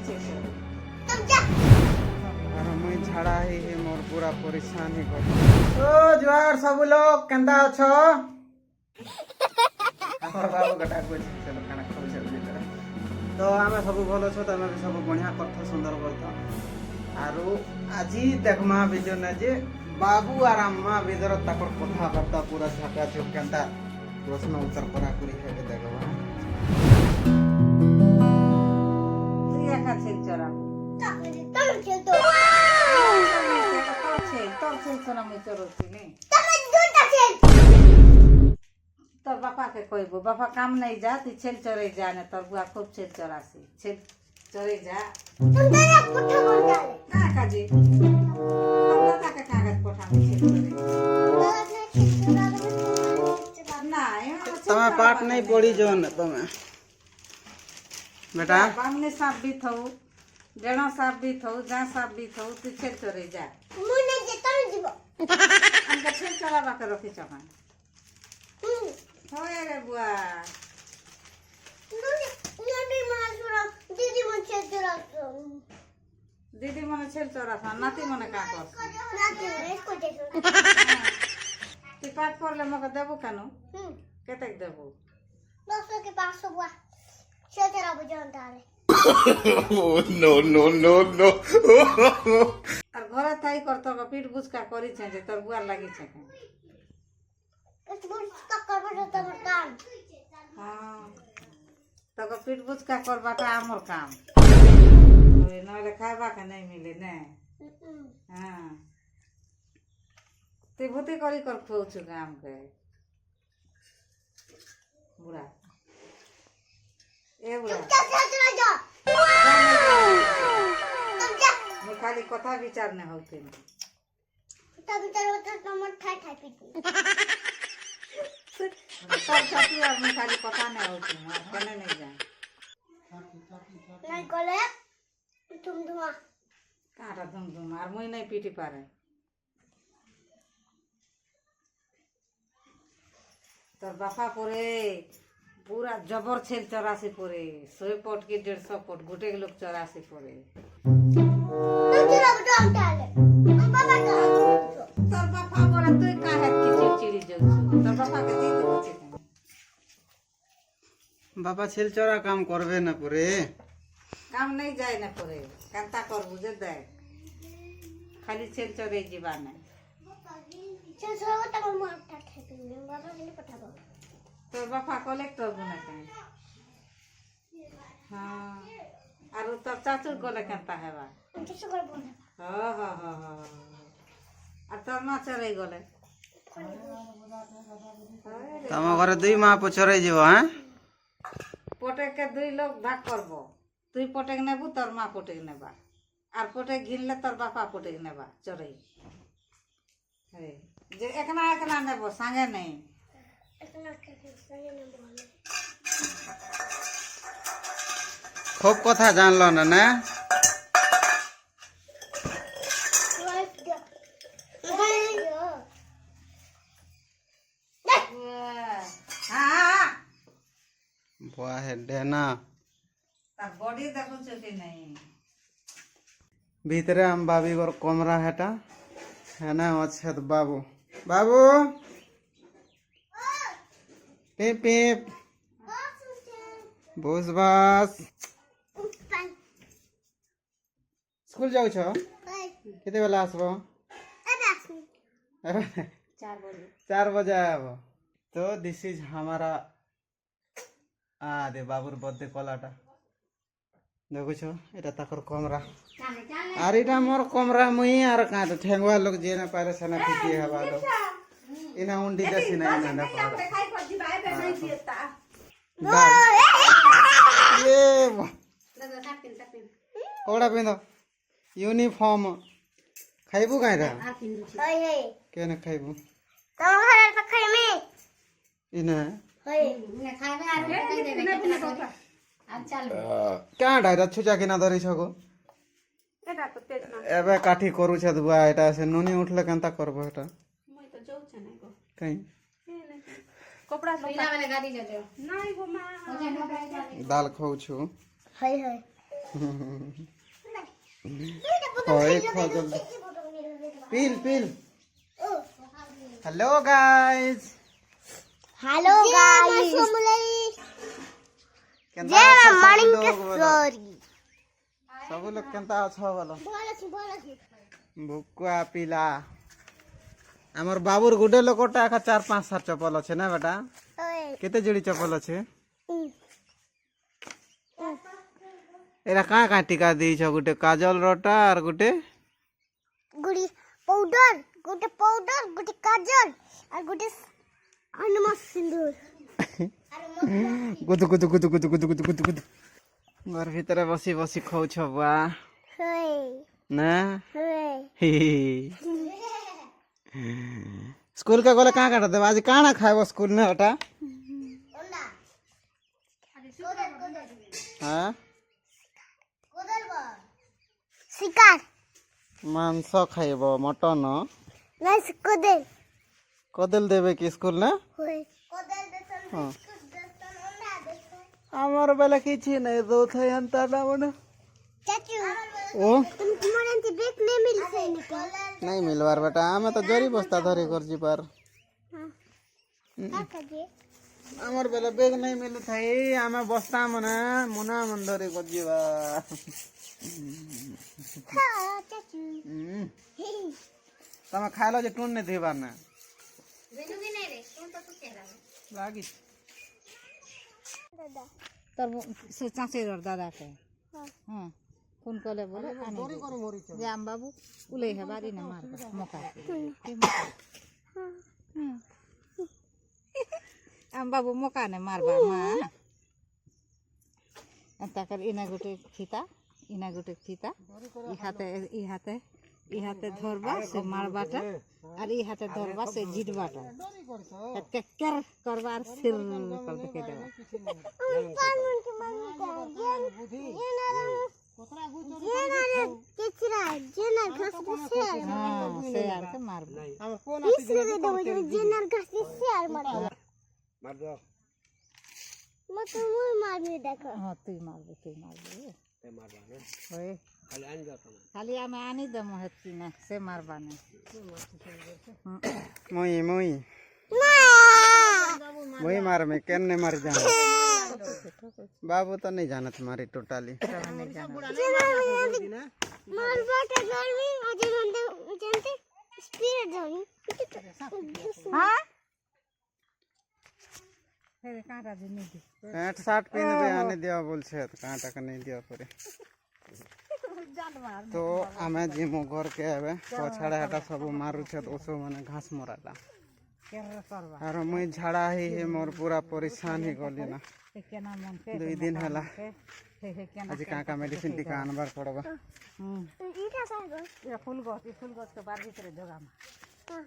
छे से और मुई झाड़ा ही मोर पूरा परेशान ही कर ओ जुआर सब लोग केंदा अछो हमर बाबू कटा को चलो खाना खाऊ जल्दी कर तो आमे सब भलो छो तमे भी सब बढ़िया करथ सुंदर करथ आरो आजी देखमा बिजो न जे बाबू और अम्मा बिजर तकर कथा बार्ता पूरा झाका जो केंदा प्रश्न उत्तर करा करी है देखबा प्रिया का छे चरा তোর ছেলে আমি চরছি নি তোর বাপাকে কইব বাপা কাম নাই যা তুই ছেলে চরে যা না তোর বুয়া খুব ছেলে চরাছি ছেলে চরে যা না কাজে তোর দাদাকে কাগজ পাঠাবো ছেলে না तमे पाठ नहीं पढ़ी जो न तमे बेटा बामने साफ भी थऊ जणो साफ भी थऊ जा साफ भी थऊ तू ছেলে চরে যা मुने जेतन जीव हमका ছেলে চরাবা के रखी चका होय रे बुआ नोनी मासुरा दीदी मुझे चुरा दीदी मने ছেলে চরাছ नाती मने का कर नाती इसको दे दो তুই পাঠ পড়লে মকে দেবো কেন কেতে দেবো दोस्तों के पास हुआ चेतरा बुझाता है no আর ঘরে তাই করতো পিঠ বুঝকা করিছে যে তোর বুয়ার লাগিছে কেন इस बुझ तक कर बड़ा काम হ্যাঁ তোকে পিঠ বুঝকা করবাটা আমার কাম ওই নইলে খাইবাকে নাই মিলে না হ্যাঁ তুই ভূতি করি কর খুঁজছু গামকে বুড়া এ বুড়া चला जा मैं खाली कथा विचार न होते तब चलो तो नंबर ठाई ठाई पीती सब साथी और मैं खाली कथा न होती मैं कने नहीं जाए नहीं कोले तुम धुआ काटा तुम और मुई नहीं पीटी पारे তোর বাপা পরে पूरा जबर छेल 84 পরে 100 পট কি 150 পট গোটে লোক 84 পরে तुम चला बुझाता है हम बाबा का তোর বাপা পরে তুই কাহে কি চিড়চিড়ি যাচ্ছ তোর বাপাকে দিতে বলছি बाबा छेल चोरा काम करबे ना परे काम नहीं जाए ना परे कांता कर बुझे दे खाली छेल चरे जीवा नहीं चल चलो तक मार ठाई पीती बाबा ने पठा दो তোর বাপা কলেক্টর গুনে কেন হ্যাঁ আর তোর চাচুর গলে কেনতা হেবা किसी को बोले हाँ हाँ हाँ हाँ আর তোর মা চরে গলে तम घरे दुई माँ पचरे जीव हैं পটেকে দুই লোক ভাগ করব তুই পটেক নেবু তোর মা পটেক নেবা আর পটেক ঘিনলে তোর বাপা পটেক নেবা চরে যে একনা একনা নেব সঙ্গে নেই इतना के सही न बोले खूब कथा जानलो ना ना वाइफ दे हाँ बुआ है डेना তার বডি দেখুছ কি নাই भीतरे हम बाबी गोर कमरा हेटा है ना अच्छे तो बाबू बाबू पीप पीप बस बस स्कूल जाऊ छो कितने बेला आसबो 4 बजे आबो तो दिस इज हमारा दे बाबूर बर्थडे कलाटा देखो छो एटा ताकर कमरा আর এটা মোর কমরা মুই আর কাট ঠেঙ্গুয়া লোক যে না পারে সেনা ঠিকই হবা লোক ইনা উন্ডি যাসি না ইনা না পারে এ কোড়া পিন্দ यूनिफॉर्म খাইবু কাইরা हाय हाय কেন খাইবু तो घर पे खाई में ইনা हाय खावे आ कह देबे अब चल क्या डायरा छुचा किना धरी छगो এটা তো তেজ না एबे काठी करू छ दुआ एटा से नुनी उठले केनता करबो एटा মই তো যাও छ নাই গো कहीं कपड़ा पहला वाला गाड़ी ले जाओ নাই গো মা दाल खाऊ छु हाय हाय হয় খজল পিল পিল হ্যালো গাইস हेलो गाइस কেনতা আছো मॉर्निंग सब के लोग बोलो? सॉरी सब लोग केनता अछ बोलो बोला भुकुआ पिला हमर बाबूर गुडे लोकटा एका 4-5 चप्पल আছে না বেটা কেতে জোড়ি চপ্পল আছে এরা কাঁ কাঁ টিকা দিয়েছ গুটে কাজল রটা আর গুটে गुडी पाउडर गुटे काजल और गुटे हनुमान सिंदूर গুদু গুদু গুদু গুদু গুদু গুদু গুদু গুদু ঘর ভিতরে বসি বসি খাউছ বা हे না हे स्कूल का गले कहाँ काटा देवा आज काना खाए स्कूल में बेटा हाँ शिकार मांस खाइब मटन नहीं कोदल कदल देवे कि स्कूल ना होय कोदल देसन हाँ देसन ओंडा देसन আমার বেলা কিছু নাই দৌথ এন্তা না মনে चाचू ও तुम तुम्हारे ब्रेक नहीं मिल से निकल নাই মিলবার বেটা আমি তো জরি বস্তা ধরি করছি পার क्या करिए আমার বেলা বেগ নাই মিলে থাই আমি বস্তা মনে মুনা মন ধরি করছি বা हां चाचू তুমি খাইলো যে টুন নেই দিবার না বেনু কি নাই রে কোন তো কেরা লাগি दादा তোর সে চাষের দাদাকে হ্যাঁ ফোন করলে বলে যে আম বাবু উলাই হে বাড়ি না মার মকা আম বাবু মকা নে মারবা মা তাকার ইনা গোটে খিতা ই হাতে ধরবা সে মারবাটা আর ই হাতে ধরবা সে জিতবাটা কের করবা আর সির কর দেখে দেবা पागल की मम्मी का जेनर घास से হ্যাঁ সে আর কে মারবা इसलिए दो जेनर घास से यार मार दो मत मुझे मारने देखो হ্যাঁ তুই মারবি ওই খালি আমি আনি দেব হেতি না সে মারবা না মুই মুই मुई मार में केन ने मार जाना बाबू तो नहीं जाना तुम्हारी टोटली मार बाटा गर्मी आज जानते स्पीड जाऊं হ্যাঁ হে কাঁটা দিনি দি पैंट शर्ट पहन दे आने दिया बोल छे तो कांटा का नहीं दिया परे तो हमें जिमो घर के आवे पछाड़ा हटा सब मारू छे तो ओसो माने घास मराला কের করবা और मुई झाड़ा ही मोर पूरा परेशान ही गली ना কেনা মন কে 2 दिन हला হে কেনা आज का मेडिसिन टीका आनबार पड़बा হুম इटा सागो ফুল গছ কে বার ভিতরে জগাম